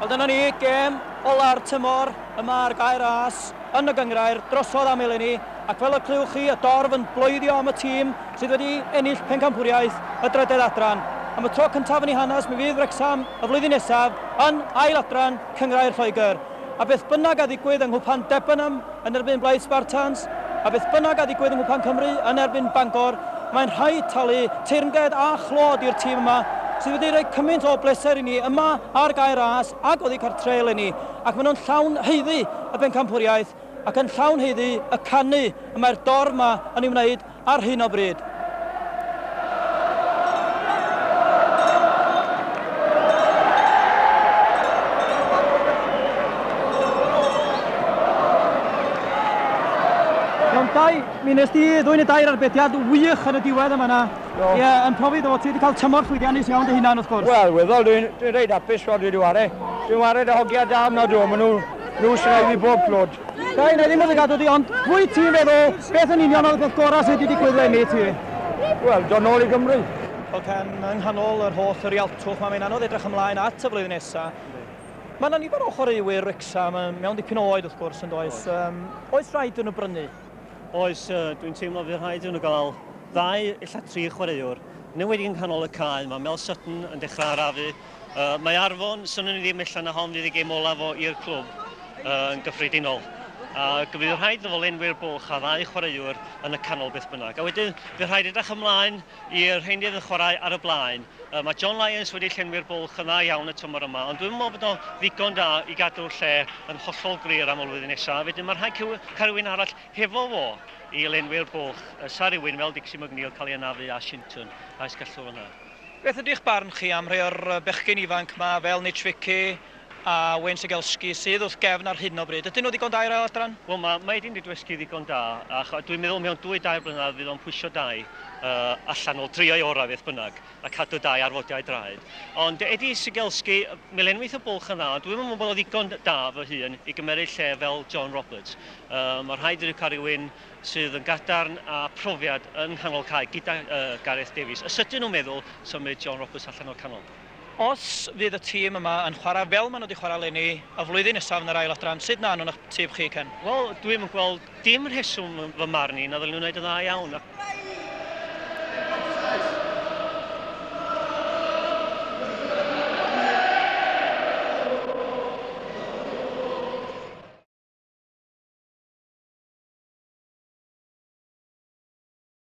Wel dyna ni, gêm ola'r tymor yma ar Gaer As yn y gyngrair drosodd am eleni, ac fel y clywch chi, y dorf yn blwyddio am y tîm sydd wedi ennill pencampwriaeth y drydedd adran. Am y tro cyntaf yn ei hanes, mi fydd Wrexham y flwyddyn nesaf yn ailadran cyngrair Lloegr. A beth bynnag a ddigwydd yng Nghwpan Debenham yn erbyn Blaid Spartans, a beth bynnag a ddigwydd yng Nghwpan Cymru yn erbyn Bangor, mae'n rhaid talu teyrnged a chlod i'r tîm yma sydd wedi rhoi cymaint o bleser i ni yma ar Gaer As ac oddi cartref i ni. Ac maen nhw'n llawn heiddi y bencampwriaeth ac yn llawn heiddi y canu y mae'r dorf yma yn ei wneud ar hyn o bryd. Mi nes di ddwy neu dair arbediad wych yn y diwedd yma yna. Ie, yn profi ddod ti wedi cael tymor llwyddiannus iawn dy hunan wrth gwrs. Wel, weddol, dwi'n reid apus fod wedi ware. Dwi'n ware dy hogia da am nad o, maen nhw sy'n ei fi bob clod. Da, na ddim oedd y gadw di, ond pwy ti'n feddwl, beth yn union oedd y peth gorau sydd wedi digwydd le ti? Wel, do nôl i Gymru. Wel, Ken, yng nghanol yr holl rialtwch, mae'n anodd edrych ymlaen at y flwyddyn nesaf. Mae yna nifer o chwaraewyr Wrexham mewn dipyn o oed wrth gwrs yn does. Oes rhaid yn y brynu? Oes, dwi'n teimlo fydd rhaid yn gael 2, illa 3 chwaraewr. Neu wedi yn canol y cael, mae Mel Sutton yn dechrau arafu. Mae Arfon, sy'n ni ddim allan a hon fydd y gêm olaf o i'r clwb yn gyffredinol. A fydd rhaid fel enwyr bwlch a 2 chwaraewr yn y canol beth bynnag. A wedyn, fydd rhaid edrych ymlaen i'r rheiniad yn chwarae ar y blaen. Mae John Lyons wedi llenwi'r bwlch yn dda iawn y tymor yma, ond dwi'n meddwl bod o'n ddigon da i gadw'r lle yn hollol glir am y flwyddyn nesaf. Wedyn mae'r rhaid cael rhywun arall hefo fo i lenwi'r bwlch. Sa rhywun fel Dixie McNeil cael ei anafu a Shinton, a ysgallw yna. Beth ydych barn chi am rhai o'r bechgyn ifanc yma fel Nitch Vicky a Wayne Segelski sydd wrth gefn ar hyn o bryd? Ydyn nhw ddigon da i'r ailadran? Wel, mae Edin wedi dysgu ddigon da, a dwi'n meddwl mewn 2-3 blynedd fydd o'n pwysio 2 allan o 3 orau beth bynnag, a cadw 2 arfodiau draed. Ond Edi Segelski, mi lenwyd y bwlch yna, dwi'n meddwl bod o ddigon da fy hun i gymeryd lle fel John Roberts. Mae rhaid i'n cael rhywun sydd yn gadarn a profiad yn nghanol cae gyda Gareth Davies. Ysydyn nhw'n meddwl symud John Roberts allan o'r canol. Os fydd y tîm yma yn chwarae fel maen nhw wedi chwarae leni y flwyddyn nesaf yn yr ailadran, sut na nhw'n eich tîm chi, Ken? Wel, dwi'n gweld dim rheswm fy marn i na ddylwn nhw'n gwneud yn dda iawn.